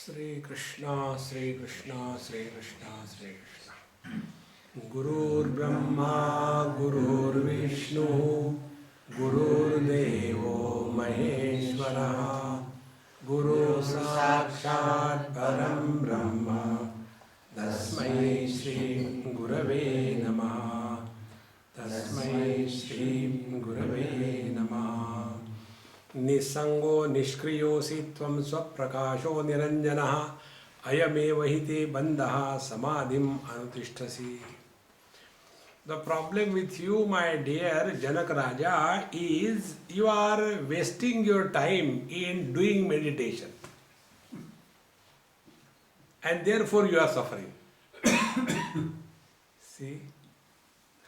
Sri Krishna, Sri Krishna, Sri Krishna, Sri Krishna. Gurur Brahma, Gurur Vishnu, Gurur Devo Maheshwara, Guru Sakshat Param Brahma, Tasmai Shri Gurave Namaha, Tasmai Shri Gurave Namaha. निसंगो निष्क्रियोऽसि त्वं स्वप्रकाशो निरञ्जनः अयमेव हि ते बन्धः समाधिम् अनुतिष्ठसि. The problem with you, my dear Janak Raja, is you are wasting your time in doing meditation. And therefore you are suffering. See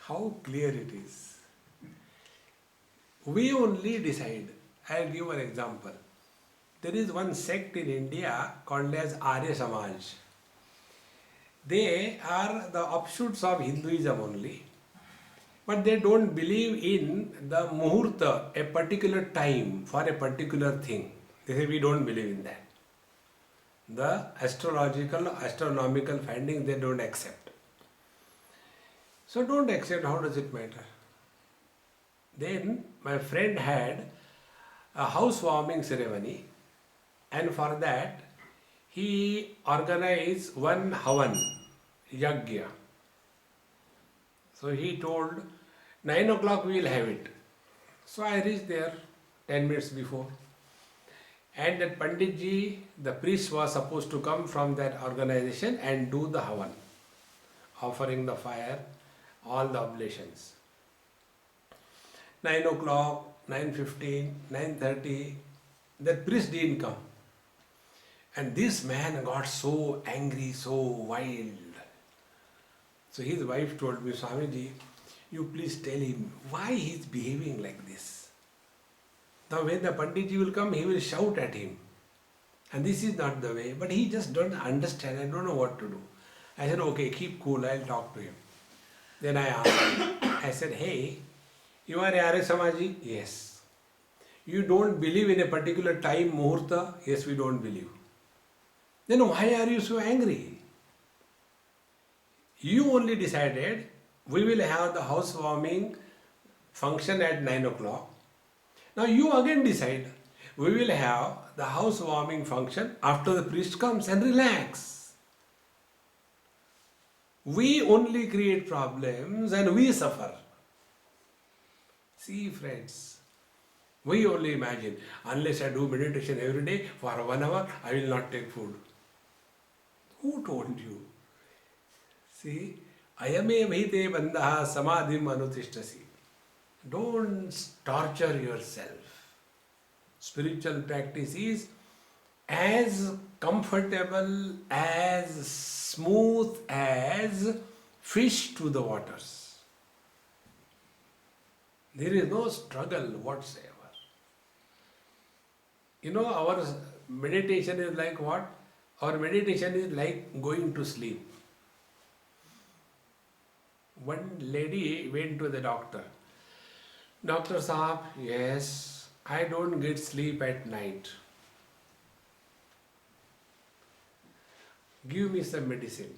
how clear it is. We only decide. I'll give an example. There is one sect in India called as Arya Samaj. They are the offshoots of Hinduism only, but they don't believe in the muhurta, a particular time for a particular thing. They say we don't believe in that. The astronomical findings they don't accept. So don't accept, how does it matter? Then my friend had a housewarming ceremony, and for that he organized one havan, yagya. So he told 9 o'clock we will have it. So I reached there 10 minutes before, and that Panditji, the priest, was supposed to come from that organization and do the havan, offering the fire, all the oblations. 9 o'clock, 9:15, 9:30, that priest didn't come. And this man got so angry, so wild. So his wife told me, Swamiji, you please tell him why he is behaving like this. Now when the Panditji will come, he will shout at him. And this is not the way. But he just don't understand, I don't know what to do. I said, okay, keep cool, I'll talk to him. Then I asked him, I said, hey, you are a Arya Samaji? Yes. You don't believe in a particular time, muhurta? Yes, we don't believe. Then why are you so angry? You only decided we will have the housewarming function at 9 o'clock. Now you again decide we will have the housewarming function after the priest comes, and relax. We only create problems and we suffer. See friends, we only imagine, unless I do meditation every day for 1 hour, I will not take food. Who told you? See, ayame vite bandha samadhim anutishthasi. Don't torture yourself. Spiritual practice is as comfortable, as smooth as fish to the waters. There is no struggle whatsoever. You know, our meditation is like what? Our meditation is like going to sleep. One lady went to the doctor. Doctor Sahab, yes, I don't get sleep at night. Give me some medicine.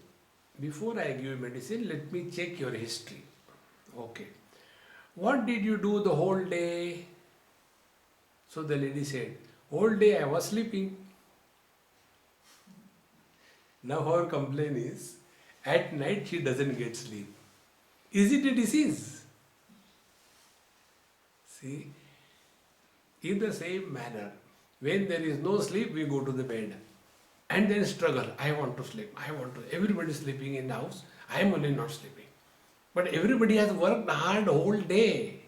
Before I give medicine, let me check your history. Okay. What did you do the whole day? So the lady said, whole day I was sleeping. Now her complaint is, at night she doesn't get sleep. Is it a disease? See, in the same manner, when there is no sleep, we go to the bed and then struggle. I want to sleep. Everybody is sleeping in the house. I am only not sleeping. But everybody has worked hard whole day.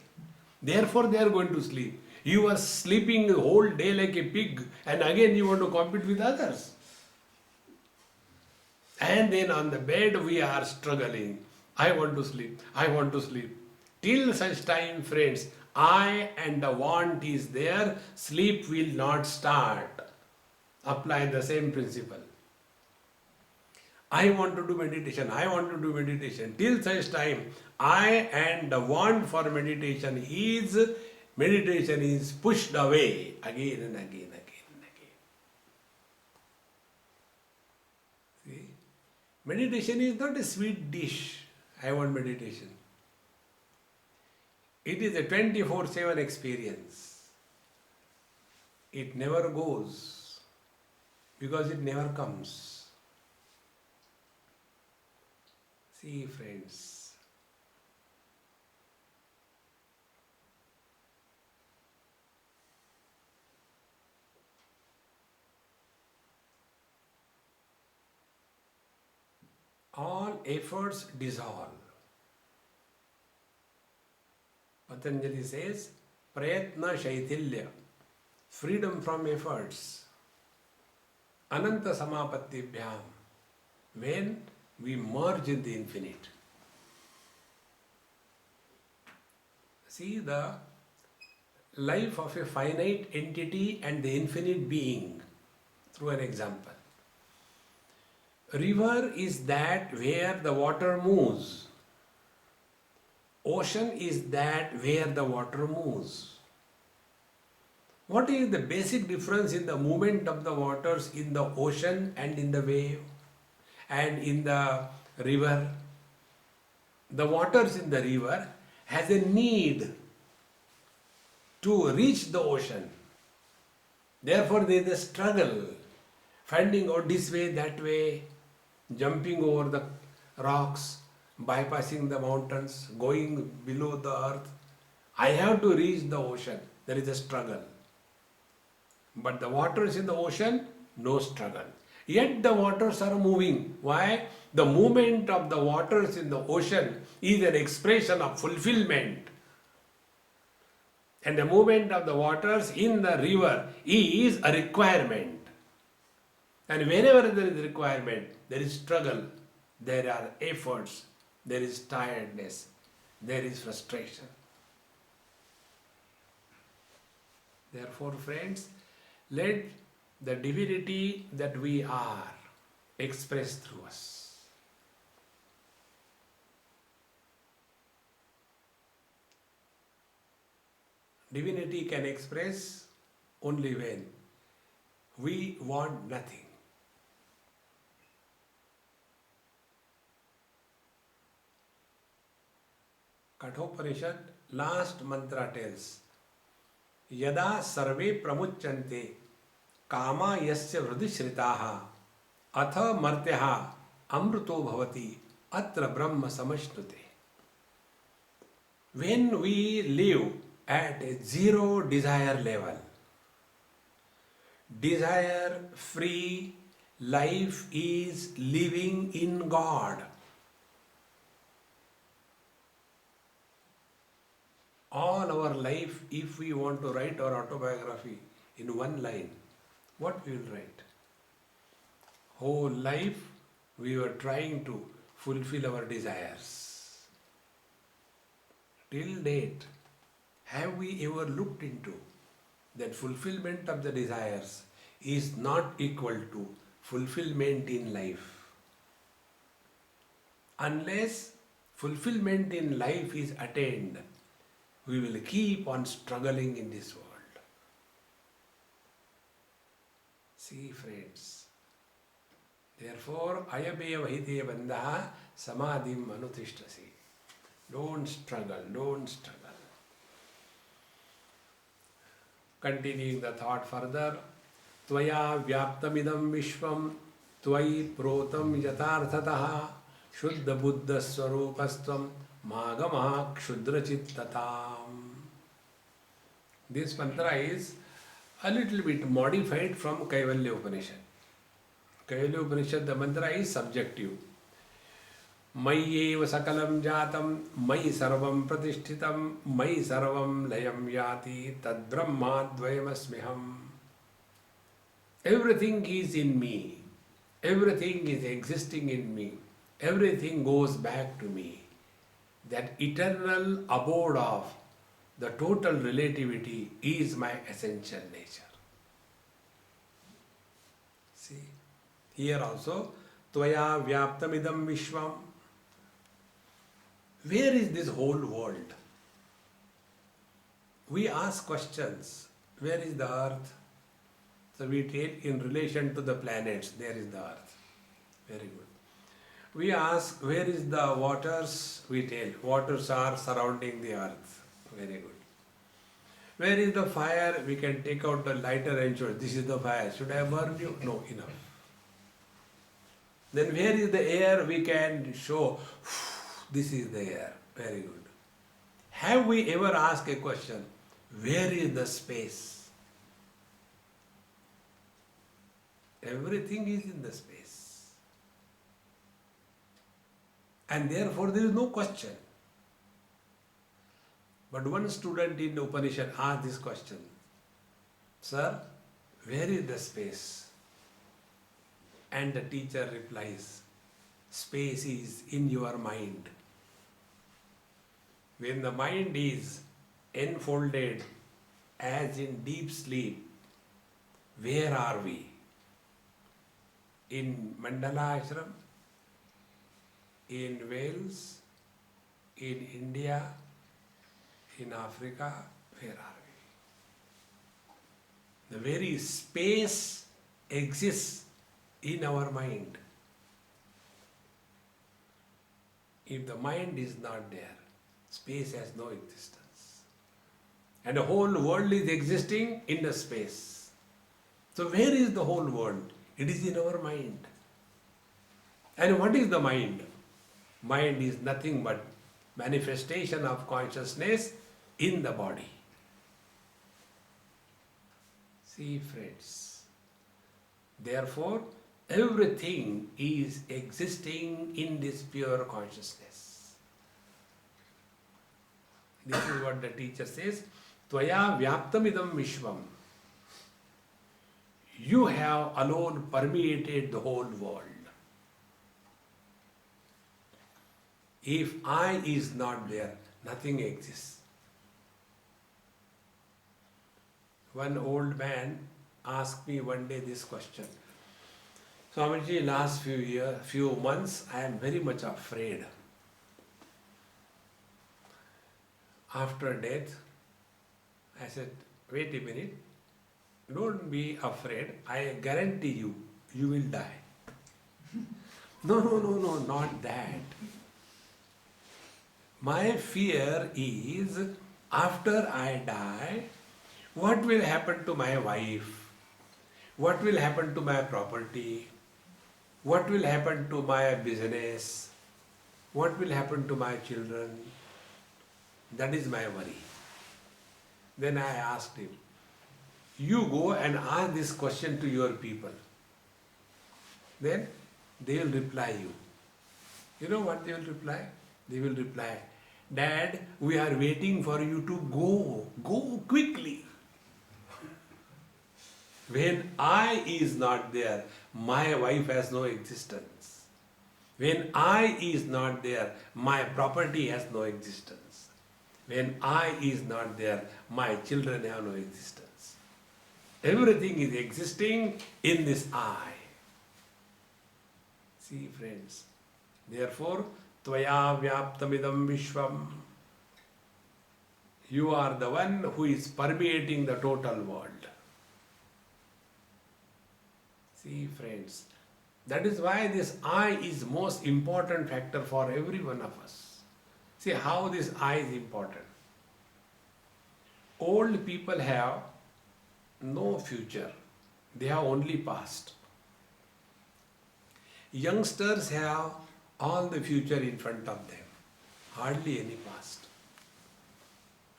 Therefore they are going to sleep. You are sleeping the whole day like a pig, and again you want to compete with others. And then on the bed we are struggling. I want to sleep. Till such time, friends, I and the want is there, sleep will not start. Apply the same principle. I want to do meditation. Till such time, I and the want for meditation is pushed away again and again. Meditation is not a sweet dish. I want meditation. It is a 24/7 experience. It never goes because it never comes. See, friends, all efforts dissolve. Patanjali says, Prayatna Shaitilya, freedom from efforts, Ananta Samapatibhyam, when we merge in the infinite. See the life of a finite entity and the infinite being through an example. River is that where the water moves. Ocean is that where the water moves. What is the basic difference in the movement of the waters in the ocean and in the wave and in the river? The waters in the river has a need to reach the ocean. Therefore there is a struggle, finding out this way, that way, jumping over the rocks, bypassing the mountains, going below the earth. I have to reach the ocean. There is a struggle. But the waters in the ocean, no struggle. Yet the waters are moving. Why? The movement of the waters in the ocean is an expression of fulfillment. And the movement of the waters in the river is a requirement. And wherever there is requirement, there is struggle, there are efforts, there is tiredness, there is frustration. Therefore, friends, let the divinity that we are express through us. Divinity can express only when we want nothing. Kathopanishad, last mantra tells, Yada sarve pramuchyante kama yasya vridishritaha atha martyaha amruto bhavati atra brahma samashnute. When we live at a zero desire level, desire free life is living in God. All our life, if we want to write our autobiography in one line, what we will write? Whole life we were trying to fulfill our desires. Till date, have we ever looked into that fulfillment of the desires is not equal to fulfillment in life? Unless fulfillment in life is attained, we will keep on struggling in this world. See, friends. Therefore, ayabeya vahite bandha samadhim anuthishtasi. Don't struggle, don't struggle. Continuing the thought further, Tvaya vyaptamidam vishvam Tvai protam yatarthataha Shuddha buddha swarupastvam Magamaha kshudra chittatam. This mantra is a little bit modified from Kaivalya Upanishad. Kaivalya Upanishad, the mantra is subjective. Mayi eva sakalam jatam, mayi sarvam pratishthitam, mayi sarvam layam yati, tad brahma dvayamasmiham. Everything is in me. Everything is existing in me. Everything goes back to me. That eternal abode of the total relativity is my essential nature. See, here also, Tvaya vyaptamidam vishvam. Where is this whole world? We ask questions. Where is the earth? So we take in relation to the planets, there is the earth. Very good. We ask, where is the waters? We tell, waters are surrounding the earth. Very good. Where is the fire? We can take out the lighter and show, this is the fire. Should I burn you? No, enough. Then where is the air? We can show, this is the air. Very good. Have we ever asked a question, where is the space? Everything is in the space. And therefore there is no question. But one student in the Upanishad asked this question, Sir, where is the space? And the teacher replies, space is in your mind. When the mind is enfolded as in deep sleep, where are we? In Mandala Ashram? In Wales? In India? In Africa? Where are we? The very space exists in our mind. If the mind is not there, space has no existence. And the whole world is existing in the space. So where is the whole world? It is in our mind. And what is the mind? Mind is nothing but manifestation of consciousness in the body. See, friends. Therefore, everything is existing in this pure consciousness. This is what the teacher says, Tvaya vyaptamidam vishvam. You have alone permeated the whole world. If I is not there, nothing exists. One old man asked me one day this question, Swamiji, last few months, I am very much afraid. After death, I said, wait a minute, don't be afraid. I guarantee you, you will die. No, not that. My fear is, after I die, what will happen to my wife? What will happen to my property? What will happen to my business? What will happen to my children? That is my worry. Then I asked him, you go and ask this question to your people. Then they will reply you. You know what they will reply? They will reply, Dad, we are waiting for you to go. Go quickly. When I is not there, my wife has no existence. When I is not there, my property has no existence. When I is not there, my children have no existence. Everything is existing in this I. See, friends. Therefore, Tvaya vyaptamidam vishvam. You are the one who is permeating the total world. See, friends, that is why this I is most important factor for every one of us. See how this I is important. Old people have no future. They have only past. Youngsters have all the future in front of them. Hardly any past.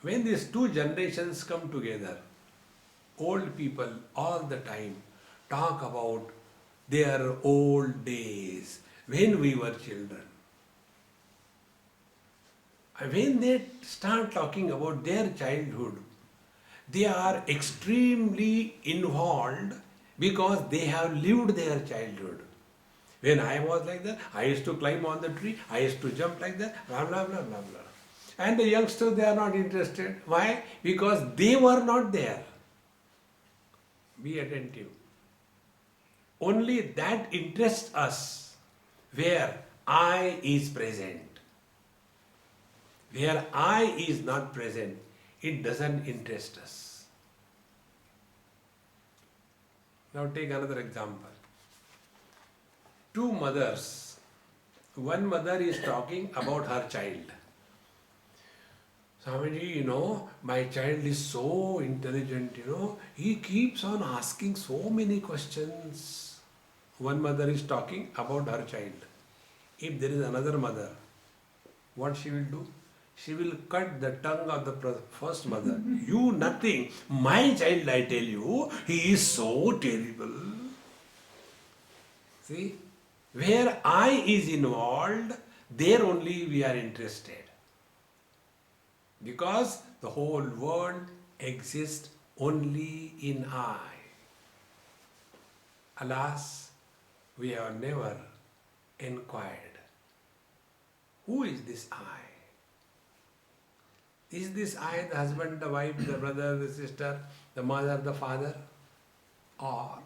When these two generations come together, old people all the time talk about their old days, when we were children. And when they start talking about their childhood, they are extremely involved because they have lived their childhood. When I was like that, I used to climb on the tree, I used to jump like that, blah, blah, blah, blah, blah. And the youngsters, they are not interested. Why? Because they were not there. Be attentive. Only that interests us where I is present. Where I is not present, it doesn't interest us. Now take another example. Two mothers One mother is talking about her child. Swamiji, my child is so intelligent, he keeps on asking so many questions. One mother is talking about her child. If there is another mother, what she will do? She will cut the tongue of the first mother. You nothing. My child, I tell you, he is so terrible. See, where I is involved, there only we are interested. Because the whole world exists only in I. Alas, we have never inquired. Who is this I? Is this I the husband, the wife, the brother, the sister, the mother, the father? Or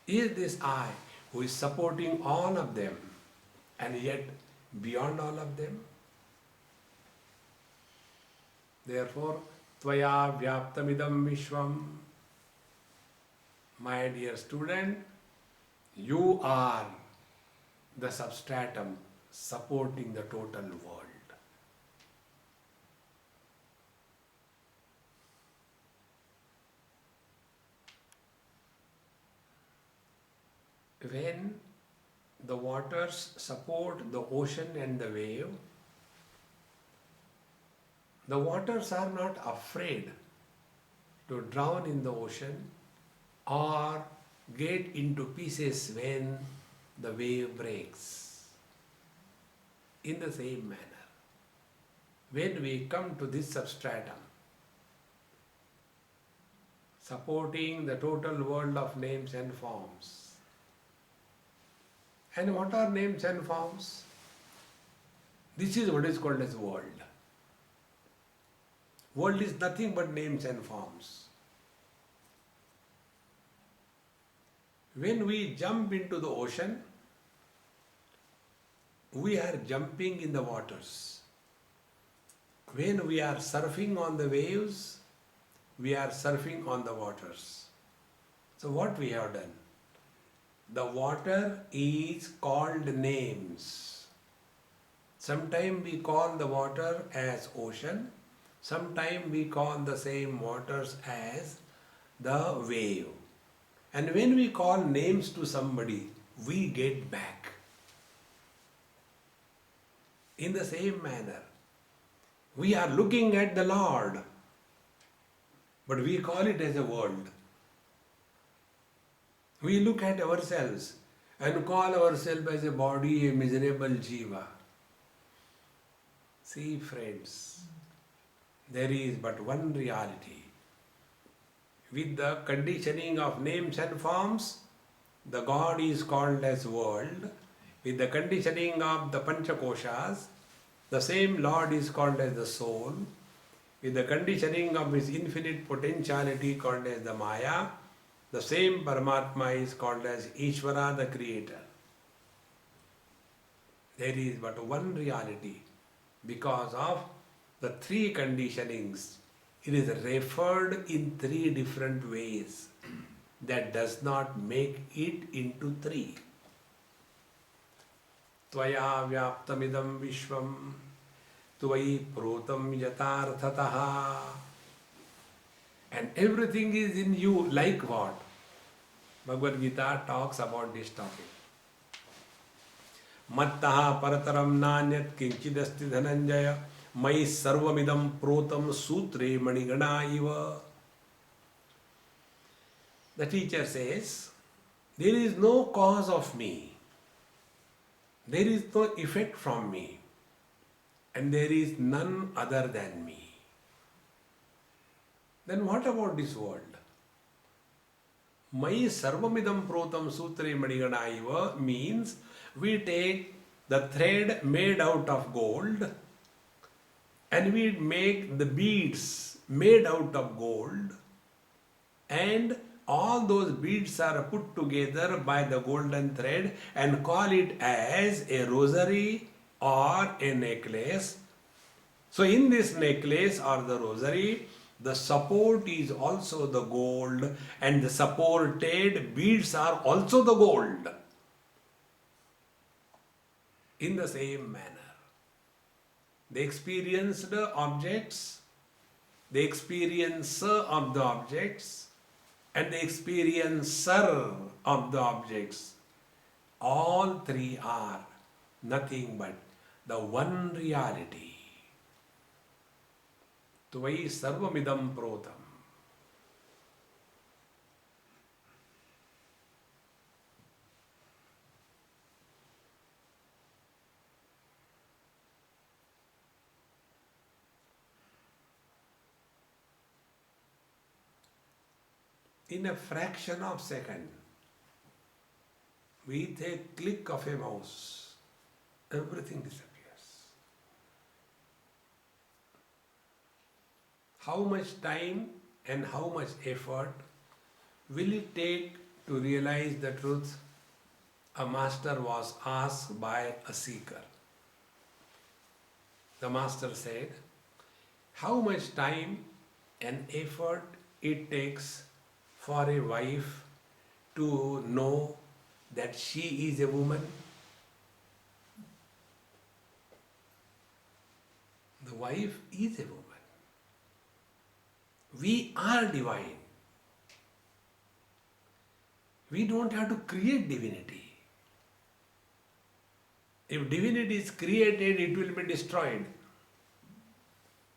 is this I who is supporting all of them and yet beyond all of them? Therefore, Tvaya Vyaptamidam Vishwam. My dear student, you are the substratum supporting the total world. When the waters support the ocean and the wave, the waters are not afraid to drown in the ocean or get into pieces when the wave breaks. In the same manner, when we come to this substratum, supporting the total world of names and forms. And what are names and forms? This is what is called as world. World is nothing but names and forms. When we jump into the ocean, we are jumping in the waters. When we are surfing on the waves, we are surfing on the waters. So what we have done? The water is called names. Sometimes we call the water as ocean. Sometimes we call the same waters as the wave. And when we call names to somebody, we get back. In the same manner, we are looking at the Lord, but we call it as a world. We look at ourselves and call ourselves as a body, a miserable jiva. See, friends, there is but one reality. With the conditioning of names and forms, the God is called as world. With the conditioning of the Panchakoshas, the same Lord is called as the soul. With the conditioning of his infinite potentiality called as the Maya, the same Paramatma is called as Ishvara, the Creator. There is but one reality. Because of the three conditionings, it is referred in three different ways. That does not make it into three. Tvaya vyaptamidam vishvam tvai protam yatarthataha. And everything is in you, like what? Bhagavad Gita talks about this topic. Mattaha parataram nanyat kinchidasti dhananjaya mai sarvamidam protam sutre manigana iva. The teacher says, there is no cause of me. There is no effect from me. And there is none other than me. Then what about this world? Mai sarvamidam protam sutre maniganaiva means we take the thread made out of gold and we make the beads made out of gold, and all those beads are put together by the golden thread and call it as a rosary or a necklace. So in this necklace or the rosary, the support is also the gold and the supported beads are also the gold. in the same manner. The experienced objects, the experiencer of the objects, and the experiencer of the objects, all three are nothing but the one reality. Tvai sarvamidam protam. In a fraction of a second, with a click of a mouse, everything disappears. How much time and how much effort will it take to realize the truth? A master was asked by a seeker. The master said, how much time and effort it takes for a wife to know that she is a woman? The wife is a woman. We are divine. We don't have to create divinity. If divinity is created, it will be destroyed.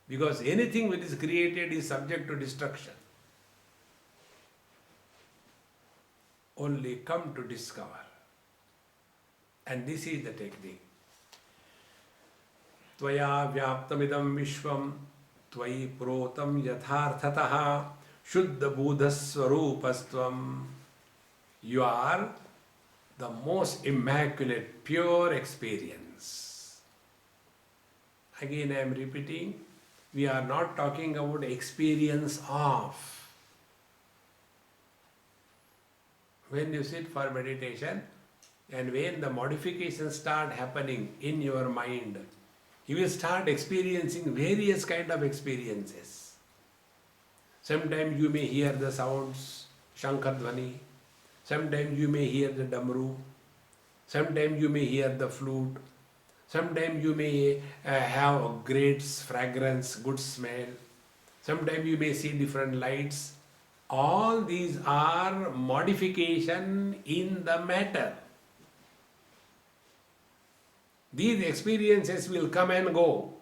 Because anything which is created is subject to destruction. Only come to discover. And this is the technique. Tvaya vyaptamidam vishvam Tvai protam yatharthataha Shuddha buddhaswarupastvam. You are the most immaculate, pure experience. Again I am repeating, we are not talking about experience of. When you sit for meditation and when the modifications start happening in your mind, you will start experiencing various kind of experiences. Sometimes you may hear the sounds, Shankardhvani. Sometimes you may hear the Damru. Sometimes you may hear the flute. Sometimes you may have a great fragrance, good smell. Sometimes you may see different lights. All these are modification in the matter. These experiences will come and go.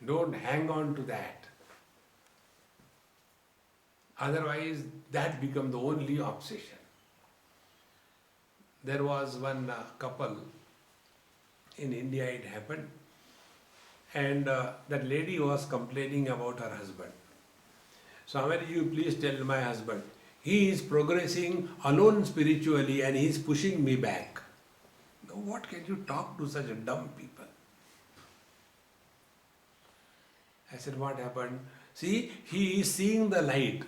Don't hang on to that. Otherwise, that becomes the only obsession. There was one couple, in India it happened, and that lady was complaining about her husband. Swami, you please tell my husband, he is progressing alone spiritually and he is pushing me back. Now, what can you talk to such dumb people? I said, what happened? See, he is seeing the light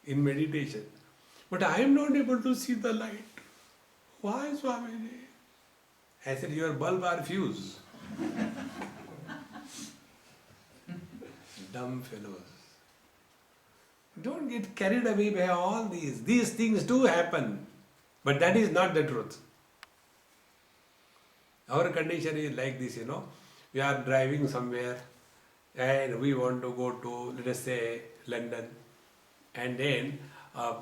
in meditation, but I am not able to see the light. Why, Swami? I said, your bulb are fused. Dumb fellows. Don't get carried away by all these. These things do happen, but that is not the truth. Our condition is like this, we are driving somewhere and we want to go to, let us say, London, and then a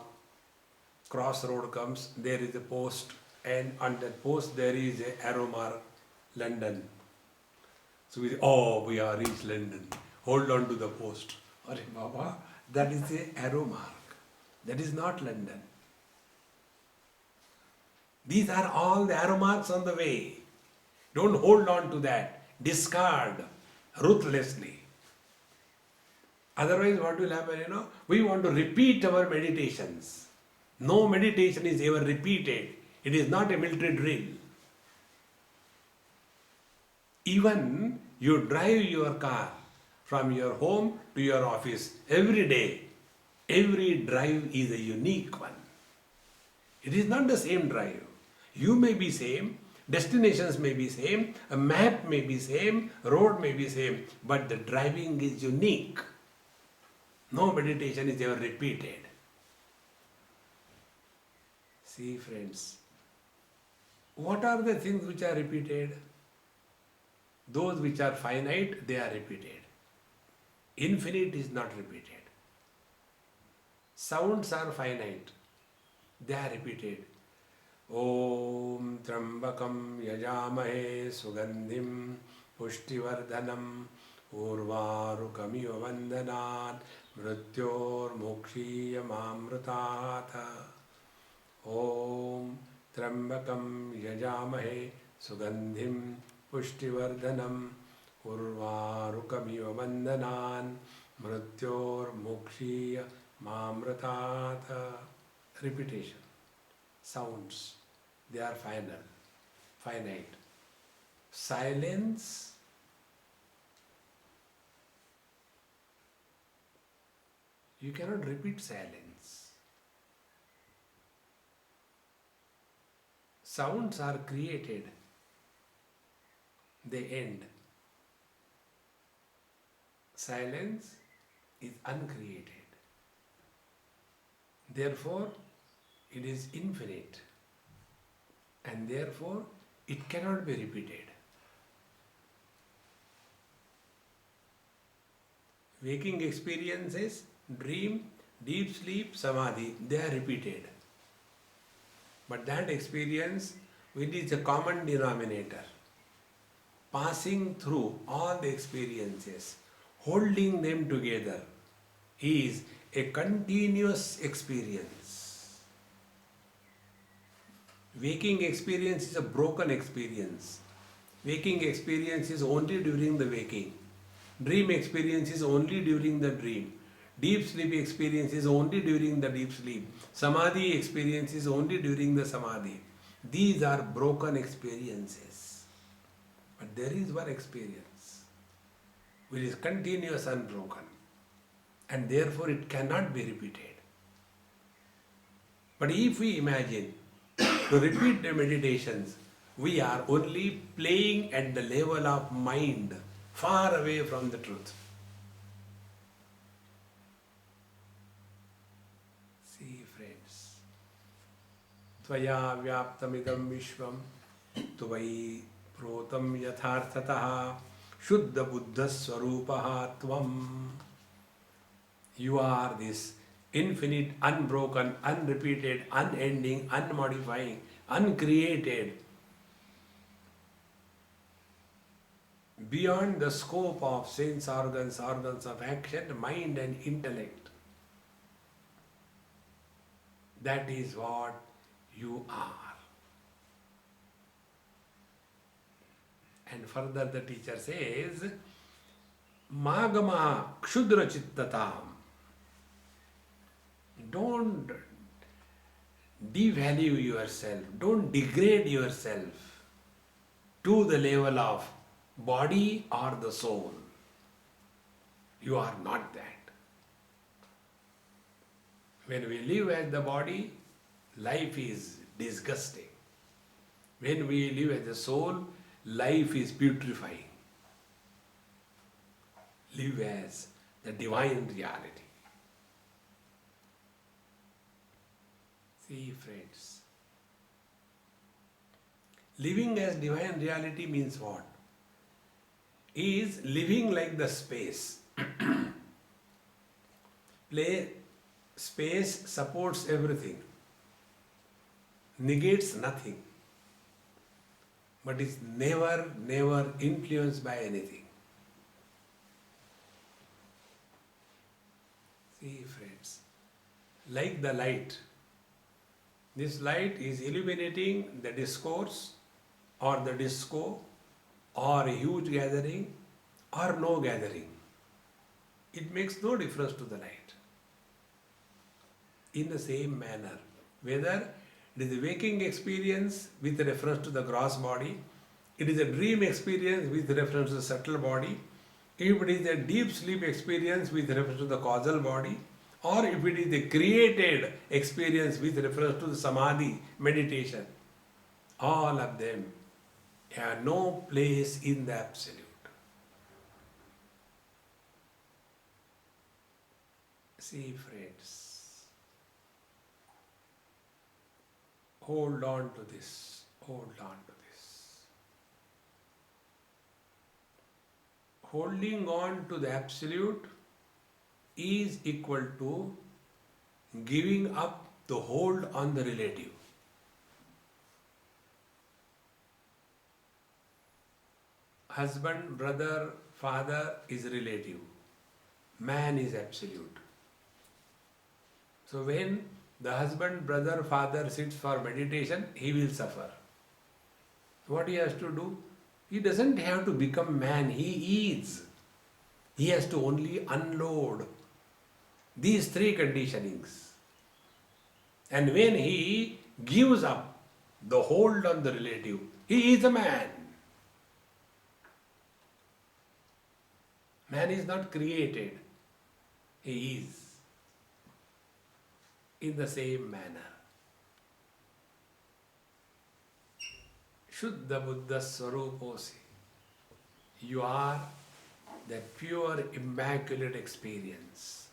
crossroad comes, there is a post, and on that post there is an arrow mark, London. So we say, oh, we are reached London. Hold on to the post. Arey Baba, that is an arrow mark. That is not London. These are all the arrow marks on the way. Don't hold on to that. Discard ruthlessly. Otherwise, what will happen, we want to repeat our meditations. No meditation is ever repeated. It is not a military drill. Even you drive your car from your home to your office every day. Every drive is a unique one. It is not the same drive. You may be same, destinations may be same, a map may be same, road may be same, but the driving is unique. No meditation is ever repeated. See, friends, What are the things which are repeated? Those which are finite, they are repeated. Infinite is not repeated. Sounds are finite, they are repeated. Om Trambakam Yajamahe Sugandhim Pushtivardhanam Urvarukamiva Vandanat Mrityor Mokshiya Mamrutat. Om Trambakam Yajamahe Sugandhim Pushtivardhanam Urvarukamiva Vandanan Mrityor Mokshiya Mamrutat. Repetition. Sounds, they are final, finite. Silence, you cannot repeat silence. Sounds are created, they end. Silence is uncreated. Therefore, it is infinite, and therefore it cannot be repeated. Waking experiences, dream, deep sleep, samadhi, they are repeated. But that experience, which is a common denominator, passing through all the experiences, holding them together, is a continuous experience. Waking experience is a broken experience. Waking experience is only during the waking. Dream experience is only during the dream. Deep sleep experience is only during the deep sleep. Samadhi experience is only during the samadhi. These are broken experiences. But there is one experience which is continuous, unbroken, and therefore it cannot be repeated. But if we imagine to repeat the meditations, we are only playing at the level of mind, far away from the truth. See, friends, Tvaya vyaptamidam vishvam tvai protam yatharthataha shuddha buddha swarupaha tvam. You are this infinite, unbroken, unrepeated, unending, unmodifying, uncreated, beyond the scope of sense organs, organs of action, mind and intellect. That is what you are. And further the teacher says, Magama kshudra chittatam. Don't devalue yourself, don't degrade yourself to the level of body or the soul. You are not that. When we live as the body, life is disgusting. When we live as the soul, life is putrefying. Live as the divine reality. See, friends, living as divine reality means what? Is living like the space. Space supports everything, negates nothing, but is never influenced by anything. See, friends, like the light. This light is illuminating the discourse or the disco or a huge gathering or no gathering. It makes no difference to the light. In the same manner, whether it is a waking experience with reference to the gross body, it is a dream experience with reference to the subtle body, if it is a deep sleep experience with reference to the causal body, or if it is a created experience with reference to the samadhi meditation, all of them have no place in the absolute. See, friends, hold on to this, Hold on to this. Holding on to the absolute is equal to giving up the hold on the relative. Husband, brother, father is relative. Man is absolute. So when the husband, brother, father sits for meditation, he will suffer. What he has to do? He doesn't have to become man, he is. He has to only unload these three conditionings. And when he gives up the hold on the relative, he is a man. Man is not created, he is. In the same manner. Shuddha Buddha Swaruposi. You are that pure, immaculate experience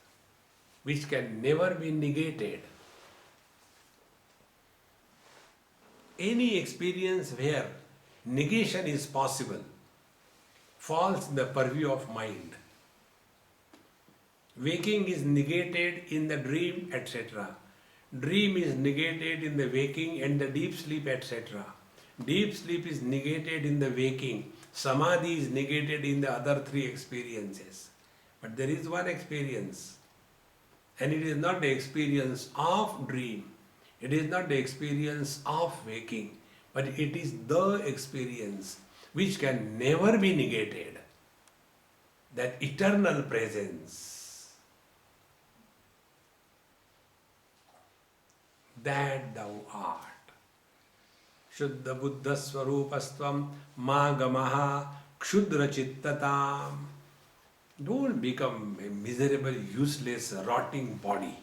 which can never be negated. Any experience where negation is possible falls in the purview of mind. Waking is negated in the dream, etc. Dream is negated in the waking and the deep sleep, etc. Deep sleep is negated in the waking. Samadhi is negated in the other three experiences. But there is one experience. And it is not the experience of dream. It is not the experience of waking. But it is the experience which can never be negated. That eternal presence. That thou art. Shuddha Buddha Swarupastvam Magamaha Kshudra Chittatam. Don't become a miserable, useless, rotting body.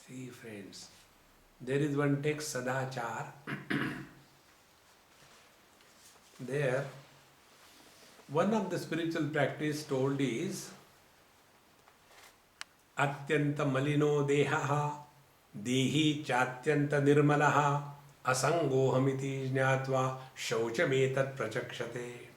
See, friends, there is one text, Sadachar. There, one of the spiritual practice told is Atyanta Malino Dehaha Dehi Chatyanta Nirmalaha Asangohamiti Jnatva Shauchametat Prachakshate.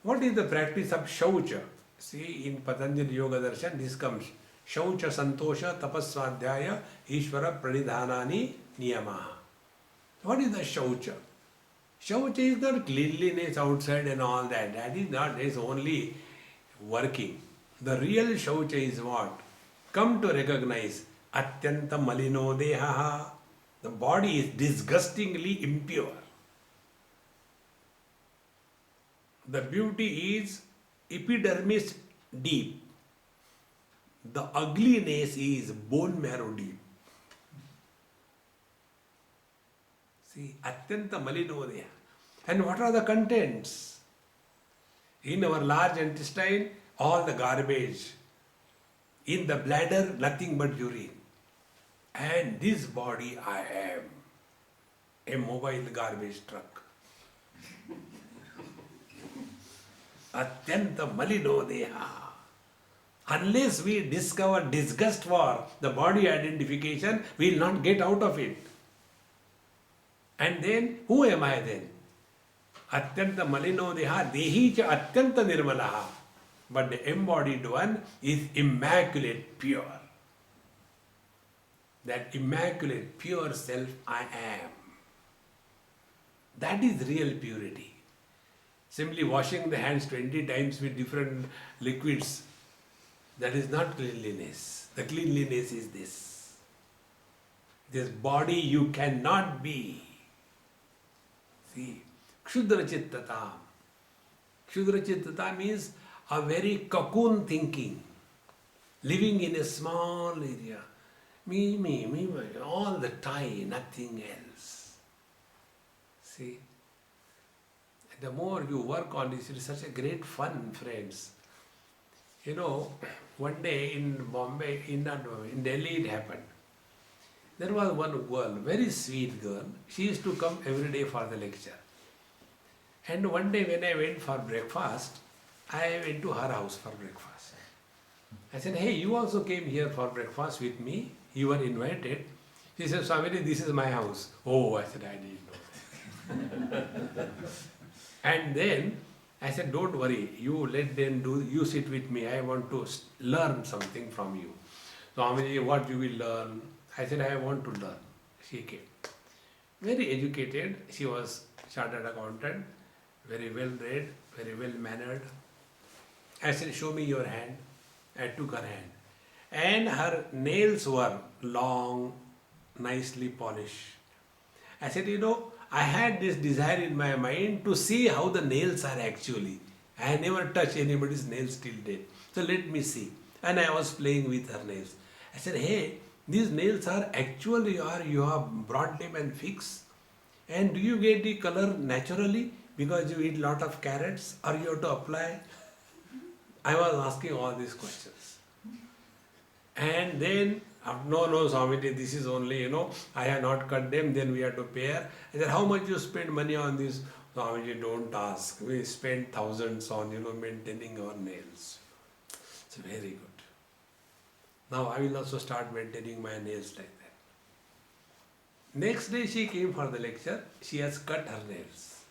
What is the practice of Shaucha? See, in Patanjali Yoga Darshan, this comes. Shaucha Santosha Tapaswadhyaya Ishvara Pranidhanani Niyamaha. What is the Shaucha? Shaucha is not cleanliness outside and all that. That is not, it's only working. The real Shaucha is what? Come to recognize Atyanta Malino Dehaha. The body is disgustingly impure. The beauty is epidermis deep. The ugliness is bone marrow deep. See, Atyanta Malino Deha. And what are the contents? In our large intestine, all the garbage. In the bladder, nothing but urine. And this body I am a mobile garbage truck. Atyanta Malino Deha. Unless we discover disgust for the body identification, we will not get out of it. And then, who am I then? Atyanta Malino Deha Dehi cha Atyanta Nirmalaha. But the embodied one is immaculate, pure. That immaculate, pure self I am. That is real purity. Simply washing the hands 20 times with different liquids, that is not cleanliness. The cleanliness is this. This body you cannot be. See, Kshudra Chittata. Kshudra Chittata means a very cocoon thinking, living in a small area. Me, all the time, nothing else. See, the more you work on this, it is such a great fun, friends. You know, one day in Bombay, in Delhi it happened. There was one girl, very sweet girl. She used to come every day for the lecture. And one day when I went for breakfast, I went to her house for breakfast. I said, hey, you also came here for breakfast with me. You were invited. She said, Swamiji, this is my house. Oh, I said, I didn't know. And then I said, don't worry, you let them do, you sit with me, I want to learn something from you. Swamiji, what you will learn? I said, I want to learn. She came. Very educated, she was chartered accountant, very well read, very well mannered. I said, show me your hand. I took her hand. And her nails were long, nicely polished. I said, I had this desire in my mind to see how the nails are actually. I had never touched anybody's nails till date. So let me see. And I was playing with her nails. I said, hey, these nails are actually, you have brought them and fixed. And do you get the color naturally because you eat lot of carrots, or you have to apply? I was asking all these questions. And then, no, Swamiji, this is only, I have not cut them, then we have to pay. I said, how much you spend money on this? Swamiji, don't ask. We spend thousands on, maintaining our nails. It's very good. Now I will also start maintaining my nails like that. Next day she came for the lecture. She has cut her nails.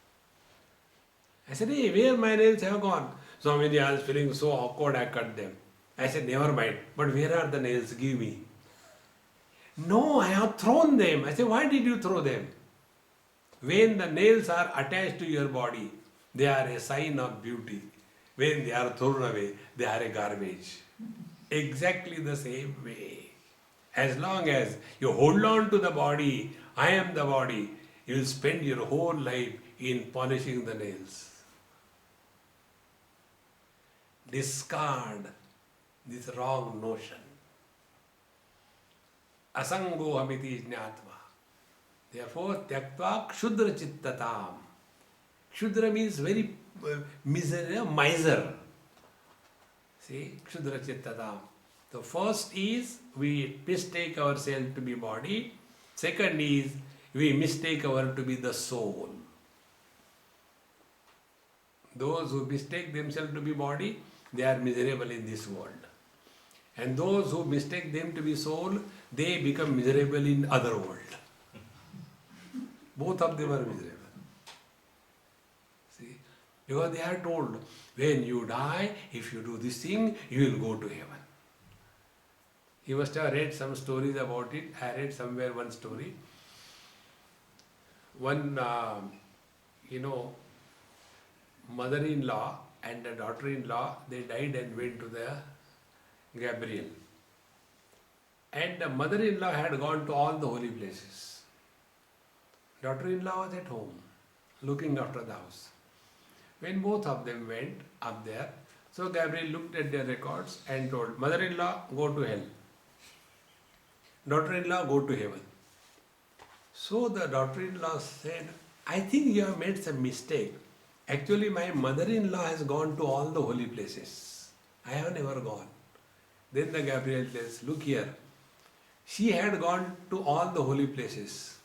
I said, hey, where my nails have gone? Swamiji, I was feeling so awkward, I cut them. I said, never mind, but where are the nails? Give me. No, I have thrown them. I said, why did you throw them? When the nails are attached to your body, they are a sign of beauty. When they are thrown away, they are a garbage. Exactly the same way. As long as you hold on to the body, I am the body, you will spend your whole life in polishing the nails. Discard this wrong notion. Asango hamiti jnatva. Therefore, tyaktva kshudra chittatam. Kshudra means very miser. See, kshudra chittatam. The first is we mistake ourselves to be body. Second is we mistake ourselves to be the soul. Those who mistake themselves to be body, they are miserable in this world. And those who mistake them to be soul, they become miserable in other world. Both of them are miserable. See, because they are told, when you die, if you do this thing, you will go to heaven. You must have read some stories about it. I read somewhere one story. One, mother-in-law and the daughter-in-law, they died and went to the Gabriel. And the mother-in-law had gone to all the holy places. Daughter-in-law was at home, looking after the house. When both of them went up there, so Gabriel looked at their records and told, mother-in-law, go to hell. Daughter-in-law, go to heaven. So the daughter-in-law said, I think you have made some mistake. Actually, my mother-in-law has gone to all the holy places. I have never gone. Then the Gabriel says, look here. She had gone to all the holy places.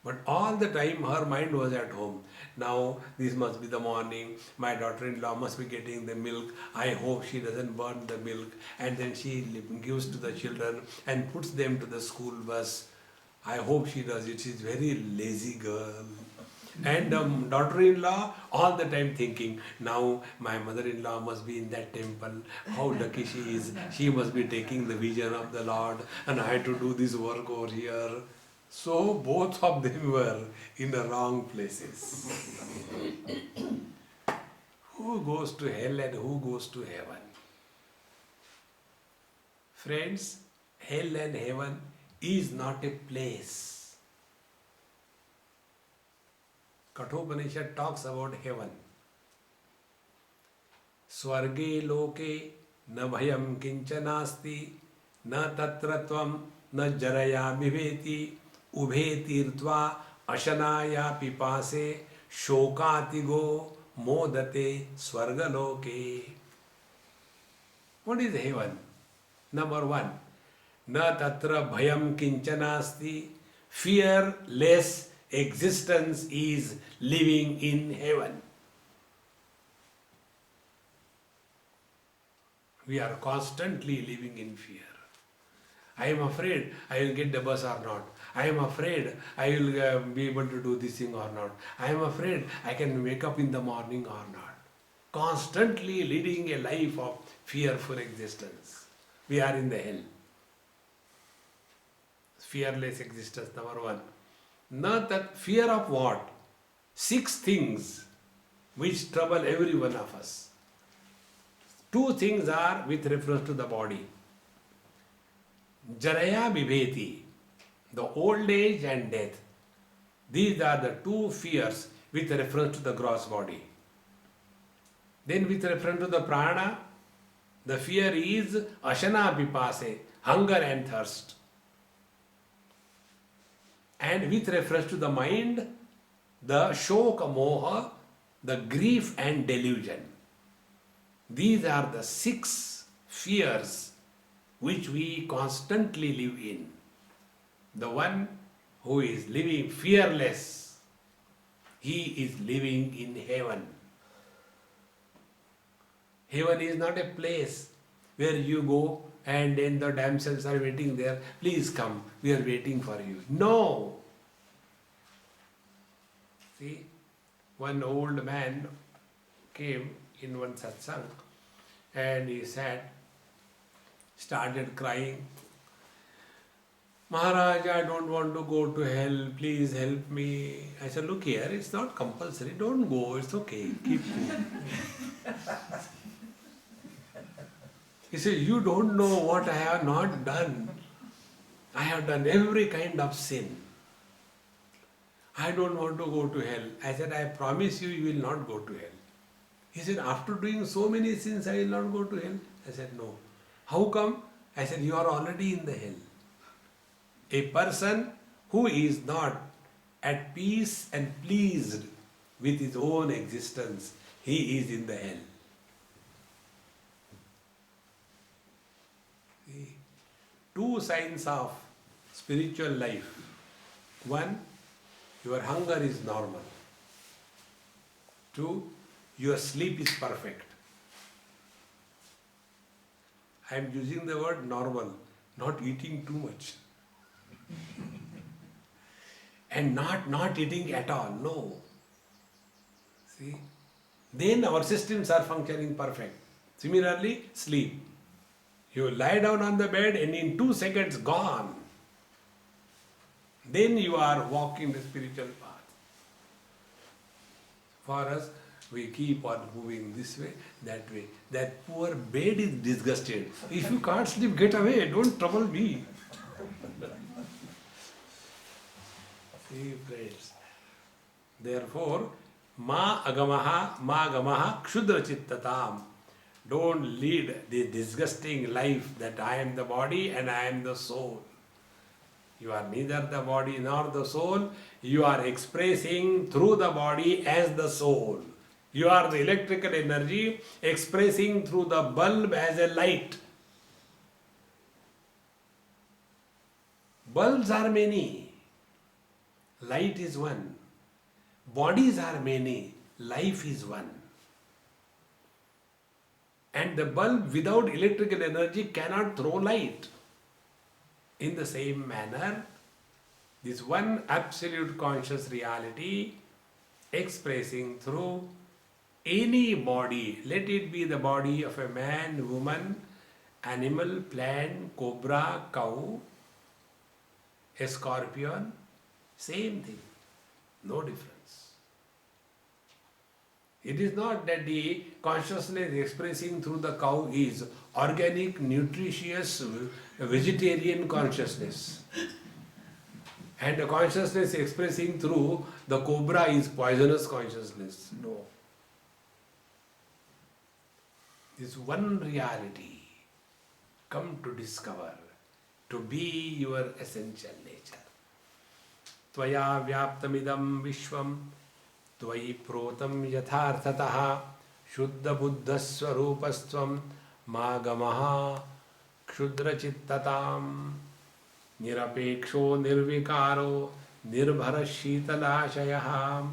But all the time her mind was at home. Now this must be the morning, my daughter-in-law must be getting the milk. I hope she doesn't burn the milk. And then she gives to the children and puts them to the school bus. I hope she does it. She's a very lazy girl. And the daughter-in-law all the time thinking, now my mother-in-law must be in that temple. How lucky she is. She must be taking the vision of the Lord. And I had to do this work over here. So both of them were in the wrong places. Who goes to hell and who goes to heaven? Friends, hell and heaven is not a place. Kathopanishad talks about heaven. Swarge loke na bhayam kinchanasti na tatratvam na jaraya bhiveti ubhe tirtva ashanaya pipase shokatigo modate swargaloke. What is heaven? Number one, na tatra bhayam kinchanasti. Fearless existence is living in heaven. We are constantly living in fear. I am afraid I will get the bus or not. I am afraid I will be able to do this thing or not. I am afraid I can wake up in the morning or not. Constantly leading a life of fearful existence. We are in the hell. Fearless existence, number one. Not that fear of what? 6 things which trouble every one of us. 2 things are with reference to the body. Jaraya Vibheti, the old age and death. These are the 2 fears with reference to the gross body. Then with reference to the prana, the fear is Ashana Pipase, hunger and thirst. And with reference to the mind, the Shoka Moha, the grief and delusion. These are the 6 fears which we constantly live in. The one who is living fearless, he is living in heaven. Heaven is not a place where you go and then the damsels are waiting there. Please come, we are waiting for you. No. See, one old man came in one satsang and he started crying. Maharaj, I don't want to go to hell, please help me. I said, look here, it's not compulsory, don't go, it's okay, keep going. He said, you don't know what I have not done. I have done every kind of sin. I don't want to go to hell. I said, I promise you, you will not go to hell. He said, after doing so many sins, I will not go to hell. I said, no. How come? I said, you are already in the hell. A person who is not at peace and pleased with his own existence, he is in the hell. See, 2 signs of spiritual life. 1, your hunger is normal. 2, your sleep is perfect. I am using the word normal, not eating too much. And not eating at all, no. See? Then our systems are functioning perfect. Similarly, sleep. You lie down on the bed and in 2 seconds gone. Then you are walking the spiritual path. For us, we keep on moving this way, that way. That poor bed is disgusted. If you can't sleep, get away, don't trouble me. See, friends. Therefore, ma agamaha kshudra chittatam. Don't lead the disgusting life that I am the body and I am the soul. You are neither the body nor the soul. You are expressing through the body as the soul. You are the electrical energy expressing through the bulb as a light. Bulbs are many. Light is one. Bodies are many. Life is one. And the bulb without electrical energy cannot throw light. In the same manner, this one absolute conscious reality expressing through any body, let it be the body of a man, woman, animal, plant, cobra, cow, a scorpion, same thing, no difference. It is not that the consciousness expressing through the cow is organic, nutritious, vegetarian consciousness. And the consciousness expressing through the cobra is poisonous consciousness. No. This one reality, come to discover, to be your essential nature. Tvaya vyaptamidam vishvam Tvai protam yatharthataha Shuddha buddha swarupastvam Magamaha Kshudra chittatam Nirapeksho nirvikaro Nirbhara shitalashayaha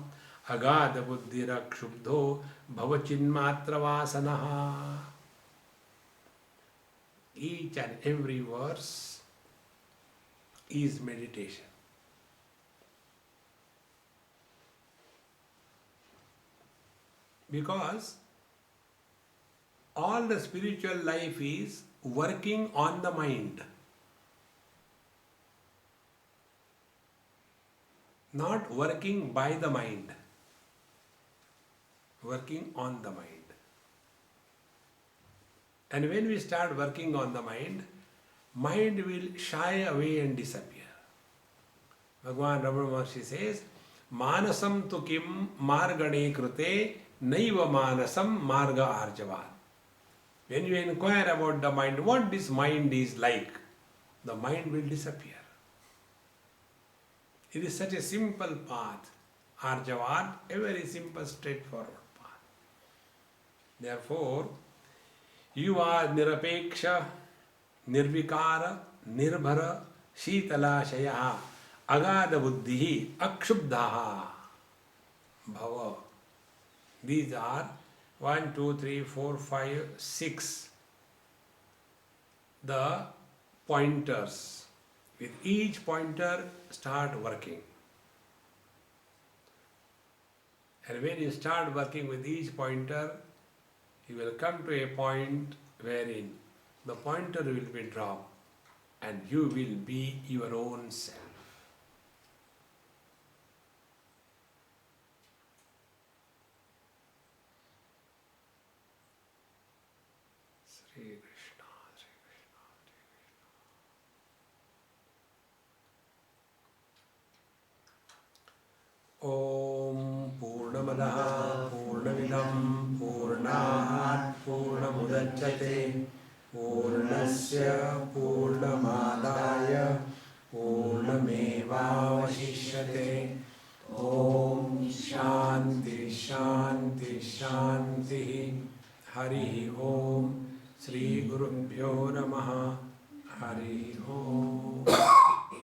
Agada buddhira kshubdho Bhavachinmatra vasanaha. Each and every verse is meditation. Because all the spiritual life is working on the mind, not working by the mind, working on the mind. And when we start working on the mind, mind will shy away and disappear. Bhagavan Ramana Maharshi says, Manasam tu kim margane krute naiva manasam marga arjavat. When you inquire about the mind, what this mind is like, the mind will disappear. It is such a simple path. Arjavat, a very simple, straightforward path. Therefore, you are nirapeksha, nirvikara, nirbhara, shitala shaya, agada buddhi, akshubdhaha, bhava. These are 1, 2, 3, 4, 5, 6 the pointers. With each pointer, start working. And when you start working with each pointer, you will come to a point wherein the pointer will be dropped and you will be your own self. Sri Krishna, Sri Krishna, Sri Krishna. Om Purnamadaha Purnamidam Purnat Purnamudachyate Purnasya Purnamadaya Purnamevavashishyate. Om Shanti Shanti Shanti. Hari Om. Sri Gurubhyo Namaha. Hari Om.